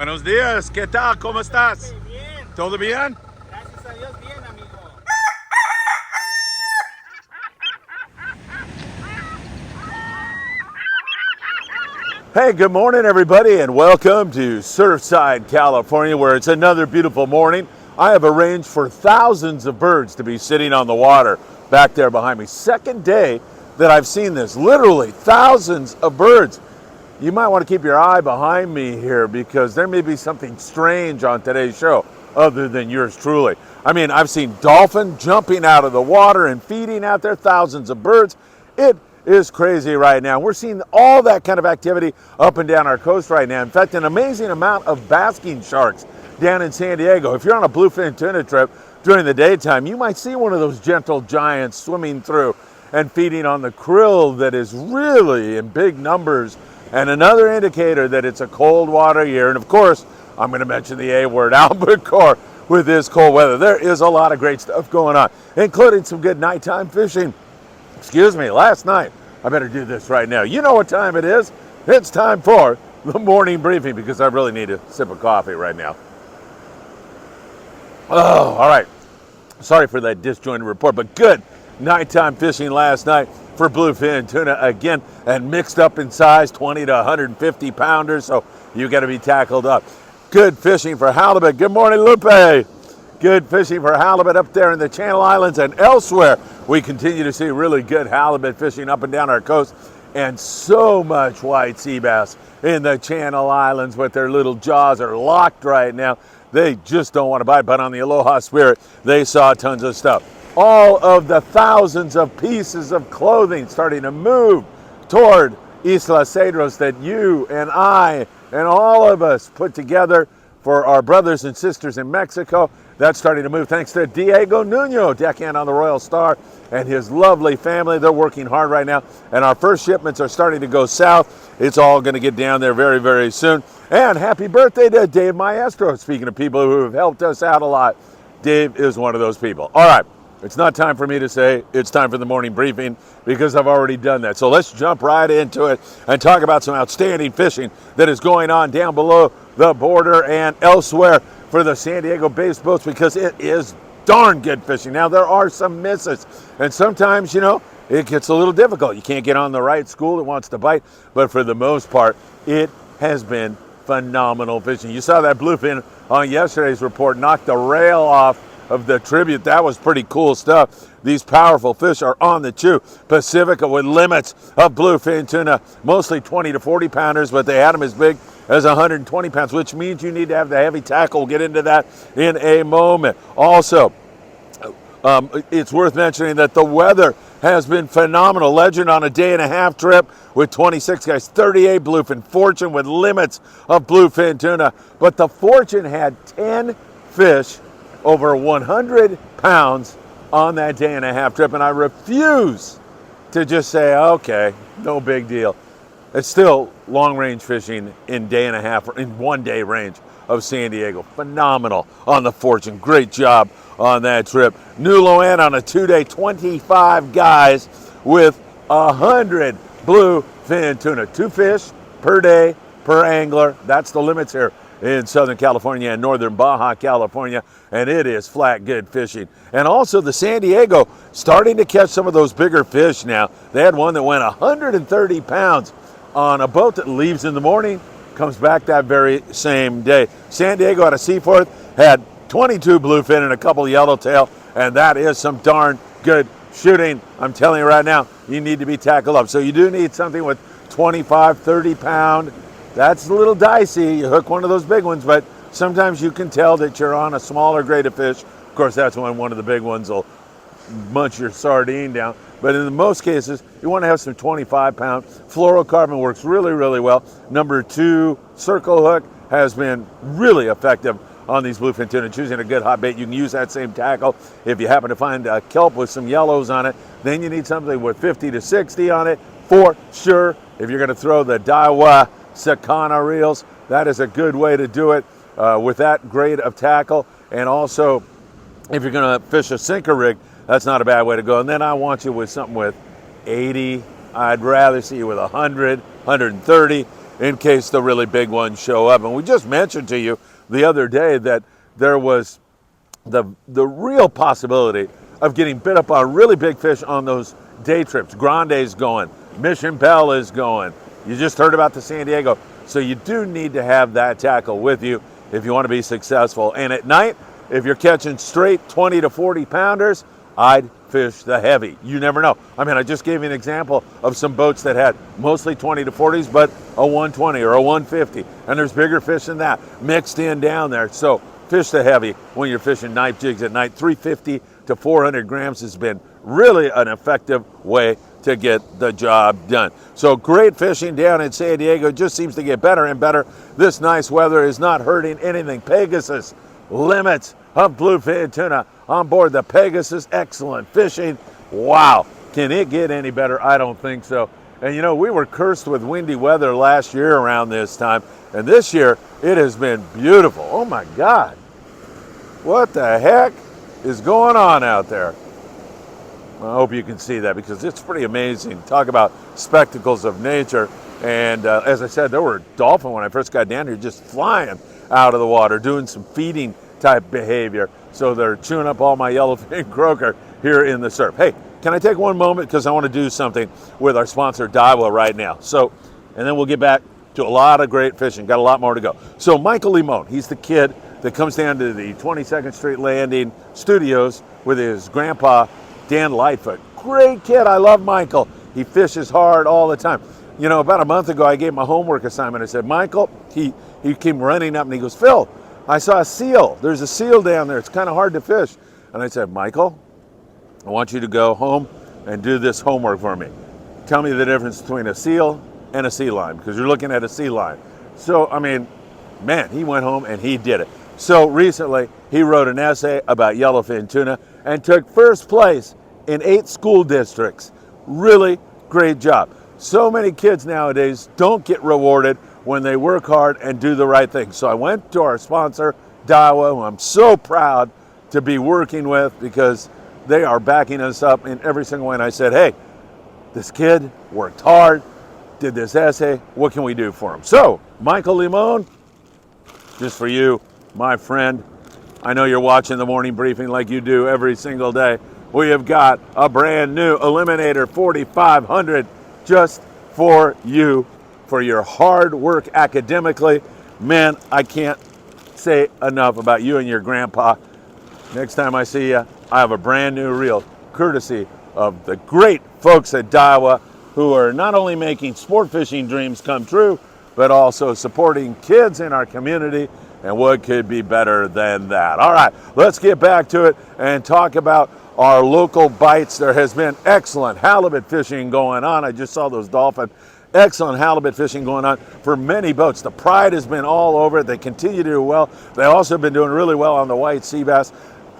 Buenos días, ¿qué tal? ¿Cómo estás? Bien. ¿Todo bien? Gracias a Dios, bien, amigo. Hey, good morning, everybody, and welcome to Surfside, California, where it's another beautiful morning. I have arranged for thousands of birds to be sitting on the water back there behind me. Second day that I've seen this, literally thousands of birds. You might want to keep your eye behind me here because there may be something strange on today's show other than yours truly. I mean, I've seen dolphin jumping out of the water and feeding out there, thousands of birds. It is crazy right now. We're seeing all that kind of activity up and down our coast right now. In fact, an amazing amount of basking sharks down in San Diego. If you're on a bluefin tuna trip during the daytime, you might see one of those gentle giants swimming through and feeding on the krill that is really in big numbers, and another indicator that it's a cold water year. And of course, I'm going to mention the A word, albacore, with this cold weather. There is a lot of great stuff going on, including some good nighttime fishing. Excuse me, last night. I better do this right now. You know what time it is. It's time for the morning briefing because I really need a sip of coffee right now. Oh, all right. Sorry for that disjointed report, but good nighttime fishing last night for bluefin tuna again, and mixed up in size, 20 to 150 pounders, so you got to be tackled up. Good fishing for halibut. Good morning, Lupe. Good fishing for halibut up there in the Channel Islands and elsewhere. We continue to see really good halibut fishing up and down our coast, and so much white sea bass in the Channel Islands with their little jaws are locked right now. They just don't want to bite, but on the Aloha Spirit, they saw tons of stuff. All of the thousands of pieces of clothing starting to move toward Isla Cedros that you and I and all of us put together for our brothers and sisters in Mexico. That's starting to move thanks to Diego Nuno, deckhand on the Royal Star, and his lovely family. They're working hard right now, and our first shipments are starting to go south. It's all going to get down there very, very soon. And happy birthday to Dave Maestro. Speaking of people who have helped us out a lot, Dave is one of those people. All right. It's not time for me to say it's time for the morning briefing because I've already done that. So let's jump right into it and talk about some outstanding fishing that is going on down below the border and elsewhere for the San Diego-based boats, because it is darn good fishing. Now, there are some misses, and sometimes, you know, it gets a little difficult. You can't get on the right school that wants to bite, but for the most part, it has been phenomenal fishing. You saw that bluefin on yesterday's report knock the rail off of the tribute. That was pretty cool stuff. These powerful fish are on the chew. Pacifica with limits of bluefin tuna, mostly 20 to 40 pounders, but they had them as big as 120 pounds, which means you need to have the heavy tackle. We'll get into that in a moment. Also, it's worth mentioning that the weather has been phenomenal. Legend on a day and a half trip with 26 guys, 38 bluefin. Fortune with limits of bluefin tuna, but the Fortune had 10 fish over 100 pounds on that day and a half trip, and I refuse to just say, okay, no big deal. It's still long range fishing in day and a half, in 1 day range of San Diego. Phenomenal on the Fortune. Great job on that trip. New Loan on a 2 day, 25 guys with 100 bluefin tuna. 2 fish per day per angler. That's the limits here in Southern California and Northern Baja California, and it is flat good fishing. And also the San Diego starting to catch some of those bigger fish now. They had one that went 130 pounds on a boat that leaves in the morning, comes back that very same day. San Diego out of Seaforth had 22 bluefin and a couple yellowtail, and that is some darn good shooting. I'm telling you right now, you need to be tackled up. So you do need something with 25, 30 pound. That's a little dicey. You hook one of those big ones, but sometimes you can tell that you're on a smaller grade of fish. Of course, that's when one of the big ones will munch your sardine down. But in most cases, you want to have some 25-pound. Fluorocarbon works really, really well. Number 2 circle hook has been really effective on these bluefin tuna. Choosing a good hot bait, you can use that same tackle. If you happen to find a kelp with some yellows on it, then you need something with 50 to 60 on it for sure. If you're going to throw the Daiwa-FA reels, that is a good way to do it with that grade of tackle. And also, if you're going to fish a sinker rig, that's not a bad way to go. And then I want you with something with 80. I'd rather see you with 100, 130. in case the really big ones show up. And we just mentioned to you the other day that there was the real possibility of getting bit up on really big fish on those day trips. Grande's going, Mission Bell is going. You just heard about the San Diego. So you do need to have that tackle with you if you want to be successful. And at night, if you're catching straight 20 to 40 pounders, I'd fish the heavy. You never know. I mean, I just gave you an example of some boats that had mostly 20 to 40s, but a 120 or a 150. And there's bigger fish than that mixed in down there. So fish the heavy when you're fishing knife jigs at night. 350 to 400 grams has been really an effective way to get the job done. So great fishing down in San Diego. Just seems to get better and better. This nice weather is not hurting anything. Pegasus limits of bluefin tuna on board the Pegasus. Excellent fishing. Wow. Can it get any better? I don't think so. And you know, we were cursed with windy weather last year around this time. And this year, it has been beautiful. Oh my God. What the heck is going on out there? I hope you can see that because it's pretty amazing. Talk about spectacles of nature. And as I said, there were dolphin when I first got down here just flying out of the water, doing some feeding type behavior. So they're chewing up all my yellowfin croaker here in the surf. Hey, can I take one moment because I want to do something with our sponsor Daiwa right now. So, and then we'll get back to a lot of great fishing. Got a lot more to go. So Michael Limon, he's the kid that comes down to the 22nd Street Landing Studios with his grandpa, Dan Lightfoot. Great kid. I love Michael. He fishes hard all the time. You know, about a month ago, I gave him a homework assignment. I said, Michael, he came running up and he goes, Phil, I saw a seal. There's a seal down there. It's kind of hard to fish. And I said, Michael, I want you to go home and do this homework for me. Tell me the difference between a seal and a sea lion, because you're looking at a sea lion. So, I mean, man, he went home and he did it. So recently, he wrote an essay about yellowfin tuna and took first place in 8 school districts. Really great job. So many kids nowadays don't get rewarded when they work hard and do the right thing. So I went to our sponsor, Daiwa, who I'm so proud to be working with because they are backing us up in every single way. And I said, hey, this kid worked hard, did this essay. What can we do for him? So, Michael Limon, just for you, my friend. I know you're watching the morning briefing like you do every single day. We have got a brand new Eliminator 4500 just for you, for your hard work academically. Man, I can't say enough about you and your grandpa. Next time I see you, I have a brand new reel, courtesy of the great folks at Daiwa, who are not only making sport fishing dreams come true, but also supporting kids in our community. And what could be better than that? All right, let's get back to it and talk about our local bites. There has been excellent halibut fishing going on. I just saw those dolphin. Excellent halibut fishing going on for many boats. The Pride has been all over it. They continue to do well. They also have been doing really well on the white sea bass.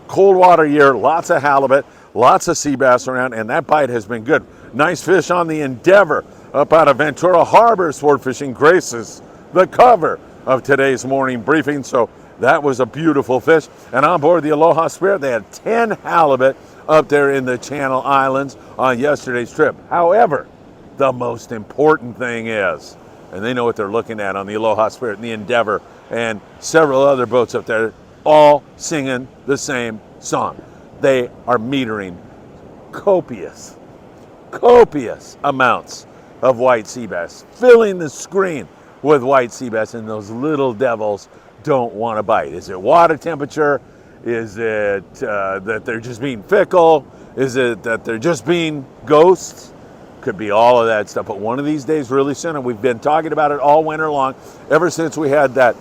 Cold water year, lots of halibut, lots of sea bass around, and that bite has been good. Nice fish on the Endeavor up out of Ventura Harbor. Sport fishing graces the cover of today's morning briefing. So that was a beautiful fish. And on board the Aloha Spirit, they had 10 halibut up there in the Channel Islands on yesterday's trip. However, the most important thing is, and they know what they're looking at on the Aloha Spirit and the Endeavor and several other boats up there, all singing the same song. They are metering copious amounts of white sea bass, filling the screen with white sea bass, and those little devils don't want to bite. Is it water temperature? Is it that they're just being fickle? Is it that they're just being ghosts? Could be all of that stuff. But one of these days, really soon, and we've been talking about it all winter long, ever since we had that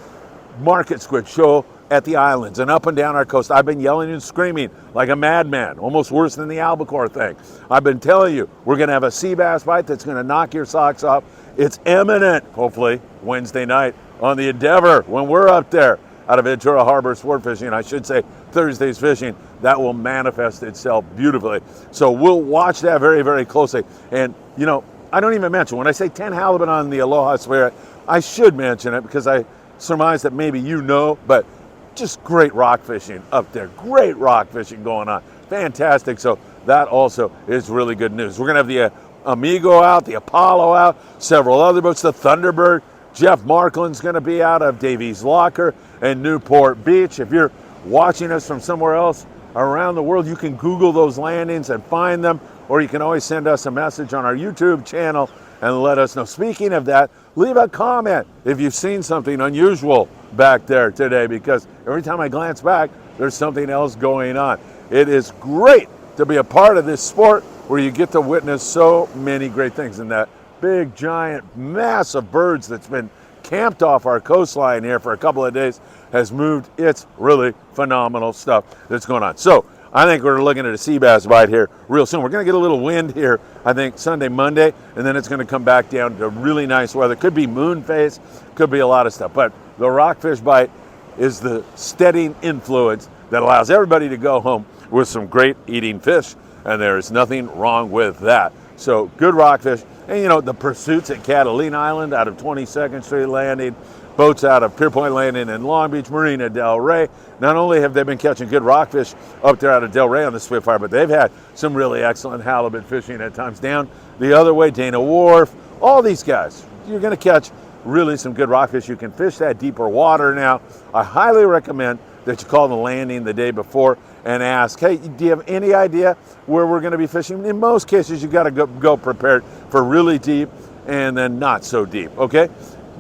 market squid show at the islands and up and down our coast. I've been yelling and screaming like a madman, almost worse than the albacore thing. I've been telling you, we're going to have a sea bass bite that's going to knock your socks off. It's imminent, hopefully, Wednesday night on the Endeavor when we're up there out of Ventura Harbor sport fishing. I should say Thursday's fishing. That will manifest itself beautifully. So we'll watch that very, very closely. And, you know, I don't even mention, when I say 10 halibut on the Aloha Spirit, I should mention it because I surmise that maybe you know, but just great rock fishing up there. Great rock fishing going on. Fantastic. So that also is really good news. We're going to have the Amigo out, the Apollo out, several other boats, the Thunderbird, Jeff Markland's going to be out of Davies Locker and Newport Beach. If you're watching us from somewhere else around the world, you can Google those landings and find them, or you can always send us a message on our YouTube channel and let us know. Speaking of that, leave a comment if you've seen something unusual back there today, because every time I glance back, there's something else going on. It is great to be a part of this sport where you get to witness so many great things. And that big, giant mass of birds that's been camped off our coastline here for a couple of days has moved. It's really phenomenal stuff that's going on. So I think we're looking at a sea bass bite here real soon. We're going to get a little wind here, I think, Sunday, Monday, and then it's going to come back down to really nice weather. Could be moon phase, could be a lot of stuff. But the rockfish bite is the steadying influence that allows everybody to go home with some great eating fish, and there is nothing wrong with that. So good rockfish. And, you know, the pursuits at Catalina Island out of 22nd Street Landing, boats out of Pier Point Landing in Long Beach, Marina Del Rey. Not only have they been catching good rockfish up there out of Del Rey on the Spitfire, but they've had some really excellent halibut fishing at times down the other way, Dana Wharf, all these guys. You're going to catch really some good rockfish. You can fish that deeper water now. I highly recommend that you call the landing the day before and ask, hey, do you have any idea where we're going to be fishing? In most cases, you got to go prepared for really deep and then not so deep, okay?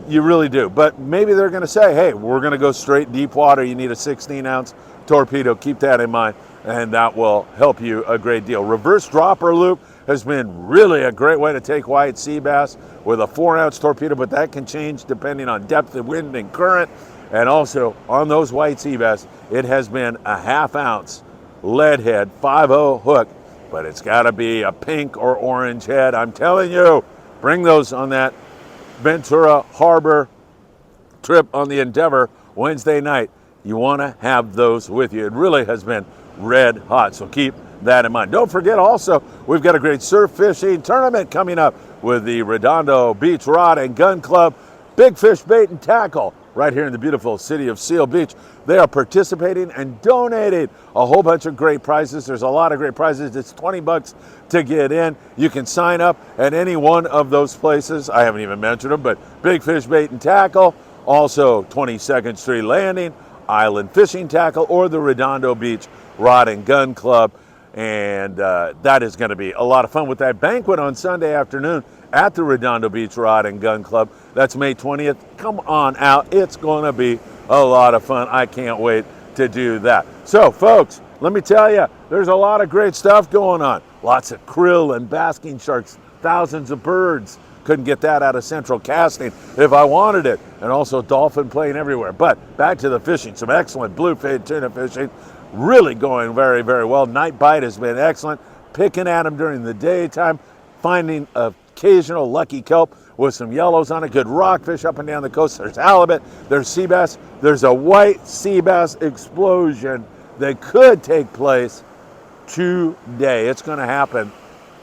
You really do. But maybe they're going to say, hey, we're going to go straight deep water. You need a 16-ounce torpedo. Keep that in mind, and that will help you a great deal. Reverse dropper loop has been really a great way to take white sea bass with a 4-ounce torpedo, but that can change depending on depth of wind and current. And also on those white sea bass, it has been a 1/2-ounce lead head 5/0 hook, but it's got to be a pink or orange head. I'm telling you, bring those on that Ventura Harbor trip on the Endeavor Wednesday night. You want to have those with you. It really has been red hot, so keep that in mind. Don't forget also, we've got a great surf fishing tournament coming up with the Redondo Beach Rod and Gun Club. Big Fish Bait and Tackle right here in the beautiful city of Seal Beach. They are participating and donating a whole bunch of great prizes. There's a lot of great prizes. It's $20 to get in. You can sign up at any one of those places. I haven't even mentioned them, but Big Fish Bait and Tackle, also 22nd Street Landing, Island Fishing Tackle, or the Redondo Beach Rod and Gun Club. And that is going to be a lot of fun with that banquet on Sunday afternoon at the Redondo Beach Rod and Gun Club. That's May 20th. Come on out. It's going to be a lot of fun. I can't wait to do that. So, folks, let me tell you, there's a lot of great stuff going on. Lots of krill and basking sharks, thousands of birds. Couldn't get that out of Central Casting if I wanted it. And also dolphin playing everywhere. But back to the fishing. Some excellent bluefin tuna fishing. Really going very, very well. Night bite has been excellent. Picking at them during the daytime. Finding occasional lucky kelp with some yellows on it. Good rockfish up and down the coast. There's halibut. There's sea bass. There's a white sea bass explosion that could take place today. It's going to happen.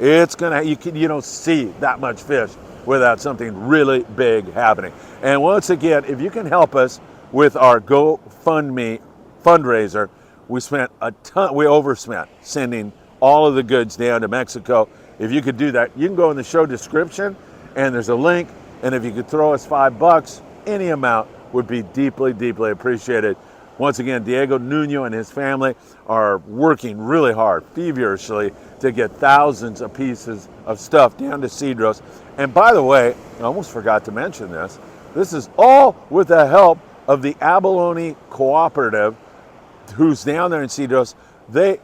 It's going to, you don't see that much fish without something really big happening. And once again, if you can help us with our GoFundMe fundraiser, we spent a ton, we overspent sending all of the goods down to Mexico. If you could do that, you can go in the show description and there's a link. And if you could throw us $5, any amount would be deeply, deeply appreciated. Once again, Diego Nuno and his family are working really hard, feverishly, to get thousands of pieces of stuff down to Cedros. And by the way, I almost forgot to mention this. This is all with the help of the Abalone Cooperative, who's down there in Cedros.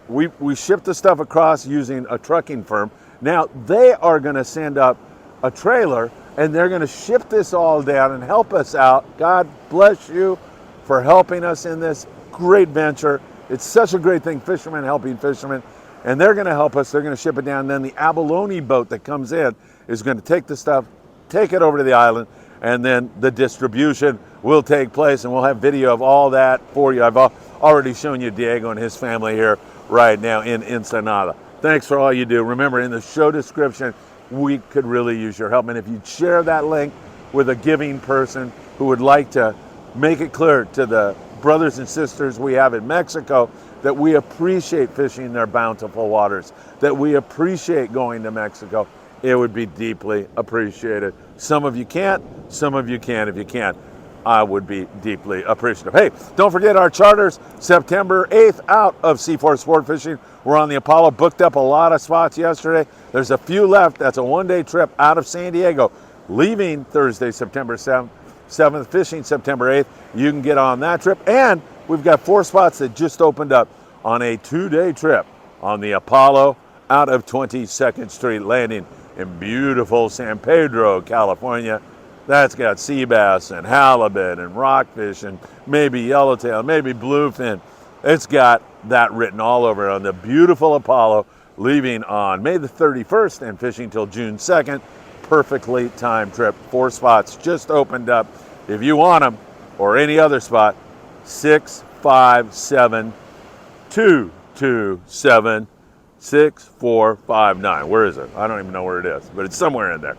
We shipped the stuff across using a trucking firm. Now they are going to send up a trailer and they're going to ship this all down and help us out. God bless you for helping us in this great venture. It's such a great thing, fishermen helping fishermen. And they're going to help us. They're going to ship it down. And then the Abalone boat that comes in is going to take the stuff, take it over to the island, and then the distribution will take place. And we'll have video of all that for you. I've already shown you Diego and his family here right now in Ensenada. Thanks for all you do. Remember, in the show description, we could really use your help. And if you'd share that link with a giving person who would like to make it clear to the brothers and sisters we have in Mexico that we appreciate fishing their bountiful waters, that we appreciate going to Mexico, it would be deeply appreciated. Some of you can't, some of you can. If you can't, I would be deeply appreciative. Hey, don't forget our charters, September 8th out of C4 Sport Fishing. We're on the Apollo, booked up a lot of spots yesterday. There's a few left. That's a one-day trip out of San Diego, leaving Thursday, September 7th, fishing September 8th. You can get on that trip. And we've got 4 spots that just opened up on a 2-day trip on the Apollo out of 22nd Street Landing in beautiful San Pedro, California. That's got sea bass and halibut and rockfish and maybe yellowtail, maybe bluefin. It's got that written all over it on the beautiful Apollo, leaving on May the 31st and fishing till June 2nd. Perfectly timed trip. 4 spots just opened up. If you want them or any other spot, 657-227 6459. Where is it? I don't even know where it is, but it's somewhere in there.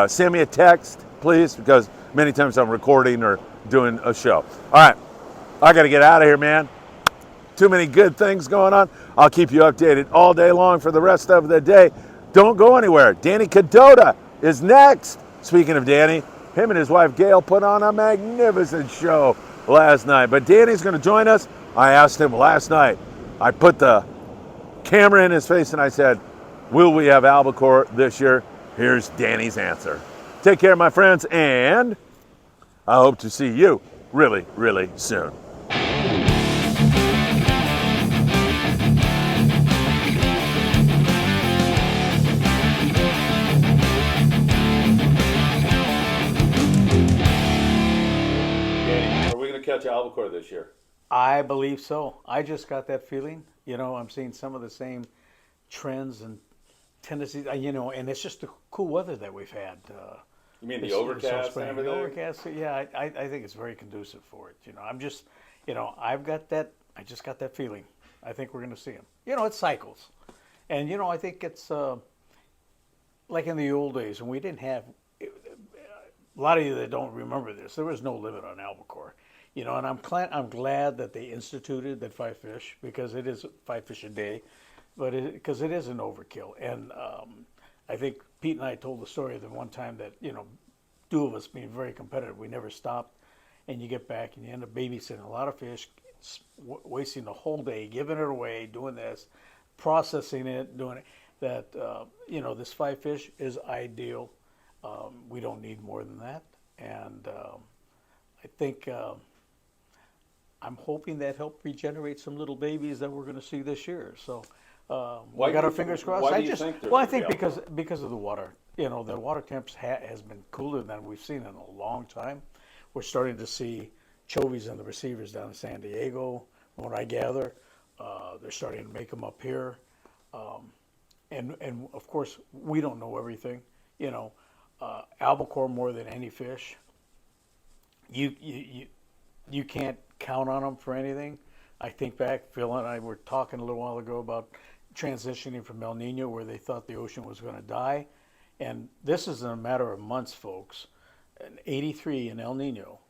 Send me a text, please, because many times I'm recording or doing a show. All right, I got to get out of here, man. Too many good things going on. I'll keep you updated all day long for the rest of the day. Don't go anywhere. Danny Cadota is next. Speaking of Danny, him and his wife Gail put on a magnificent show last night. But Danny's going to join us. I asked him last night. I put the camera in his face and I said, will we have albacore this year? Here's Danny's answer. Take care, my friends, and I hope to see you really, really soon. Danny, are we going to catch albacore this year? I believe so. I just got that feeling. You know, I'm seeing some of the same trends and tendencies, and it's just the cool weather that we've had. You mean the overcast and everything? The overcast, yeah, I think it's very conducive for it. I'm just, I just got that feeling. I think we're going to see them. It cycles. And, I think it's like in the old days when we didn't have, a lot of you that don't remember this, there was no limit on albacore. And I'm glad that they instituted that 5 fish, because it is 5 fish a day, but because it is an overkill. And I think Pete and I told the story the one time that 2 of us being very competitive, we never stopped, and you get back and you end up babysitting a lot of fish, wasting the whole day, giving it away, doing this, processing it, doing it. That this 5 fish is ideal. We don't need more than that, and I think. I'm hoping that helped regenerate some little babies that we're going to see this year. So we got our fingers crossed. Why do you think I think because of the water. The water temps has been cooler than we've seen in a long time. We're starting to see chovies and the receivers down in San Diego. From what I gather, they're starting to make them up here. And of course, we don't know everything. Albacore more than any fish. You can't count on them for anything. I think back, Phil and I were talking a little while ago about transitioning from El Nino, where they thought the ocean was going to die. And this is a matter of months, folks. In 83 in El Nino,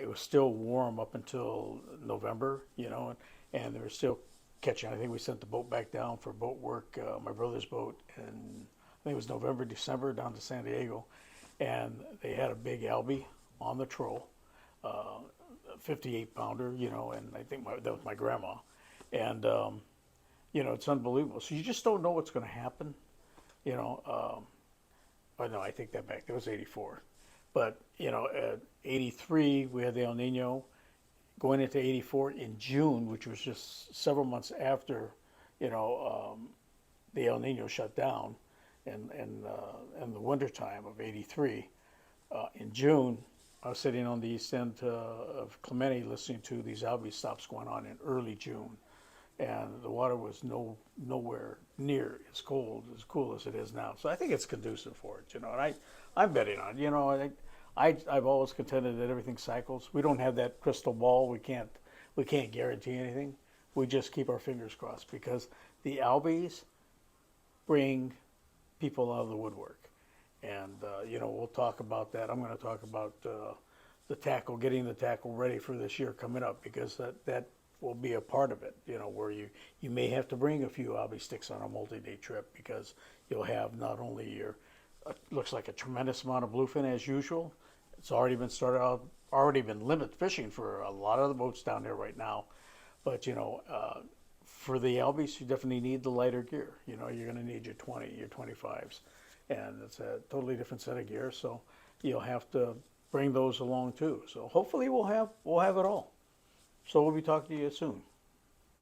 it was still warm up until November, and they were still catching. I think we sent the boat back down for boat work, my brother's boat, and I think it was November, December, down to San Diego. And they had a big albie on the troll. 58-pounder, and I think that was my grandma. And, it's unbelievable. So you just don't know what's going to happen, Oh, no, I take that back. That was 84. But, at 83, we had the El Nino. Going into 84 in June, which was just several months after, the El Nino shut down in the wintertime of 83. In June, I was sitting on the east end of Clemente listening to these algae stops going on in early June, and the water was nowhere near as cool as it is now. So I think it's conducive for it, and I'm betting on it. I've always contended that everything cycles. We don't have that crystal ball. We can't guarantee anything. We just keep our fingers crossed, because the albies bring people out of the woodwork. And, we'll talk about that. I'm going to talk about the tackle, getting the tackle ready for this year coming up, because that will be a part of it. You know, where you may have to bring a few obby sticks on a multi-day trip because you'll have not only your looks like a tremendous amount of bluefin as usual. It's already been started out, already been limit fishing for a lot of the boats down there right now. But you know, for the albies, you definitely need the lighter gear. You know, you're going to need your 20, your 25s, and it's a totally different set of gear. So you'll have to bring those along too. So hopefully we'll have it all. So we'll be talking to you soon.